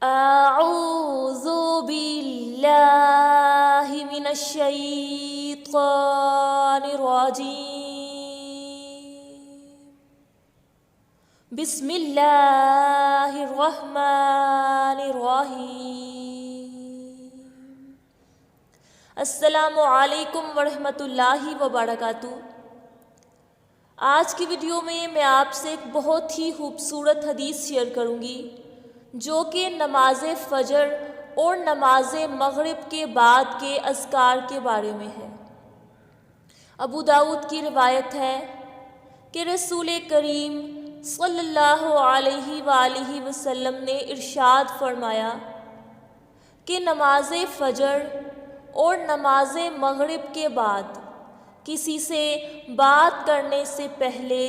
اعوذ باللہ من الشیطان الرجیم بسم اللہ الرحمن الرحیم۔ السلام علیکم ورحمۃ اللہ وبرکاتہ۔ آج کی ویڈیو میں آپ سے ایک بہت ہی خوبصورت حدیث شیئر کروں گی جو کہ نماز فجر اور نماز مغرب کے بعد کے اذکار کے بارے میں ہے۔ ابو داؤد کی روایت ہے کہ رسول کریم صلی اللہ علیہ وآلہ وسلم نے ارشاد فرمایا کہ نماز فجر اور نماز مغرب کے بعد کسی سے بات کرنے سے پہلے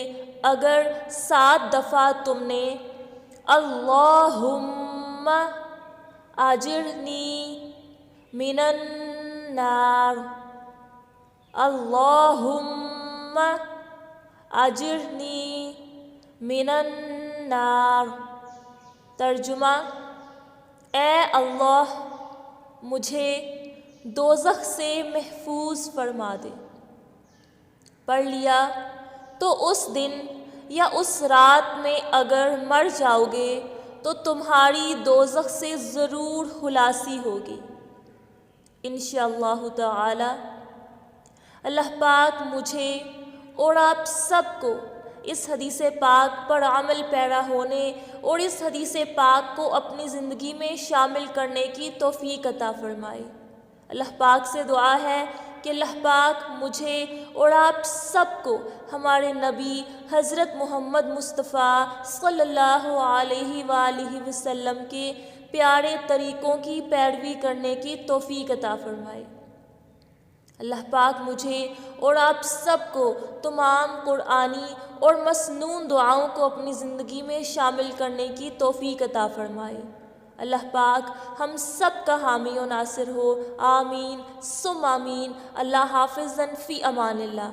اگر 7 دفعہ تم نے اللہم اجرنی من النار، اللہم اجرنی من النار، ترجمہ اے اللہ مجھے دوزخ سے محفوظ فرما دے، پڑھ لیا تو اس دن یا اس رات میں اگر مر جاؤ گے تو تمہاری دوزخ سے ضرور خلاصی ہوگی انشاءاللہ تعالی۔ اللہ پاک مجھے اور آپ سب کو اس حدیث پاک پر عمل پیرا ہونے اور اس حدیث پاک کو اپنی زندگی میں شامل کرنے کی توفیق عطا فرمائے۔ اللہ پاک سے دعا ہے کہ اللہ پاک مجھے اور آپ سب کو ہمارے نبی حضرت محمد مصطفیٰ صلی اللہ علیہ وآلہ وسلم کے پیارے طریقوں کی پیروی کرنے کی توفیق عطا فرمائے۔ اللہ پاک مجھے اور آپ سب کو تمام قرآنی اور مسنون دعاؤں کو اپنی زندگی میں شامل کرنے کی توفیق عطا فرمائے۔ اللہ پاک ہم سب کا حامی و ناصر ہو، آمین ثم آمین۔ اللہ حافظ فی امان اللہ۔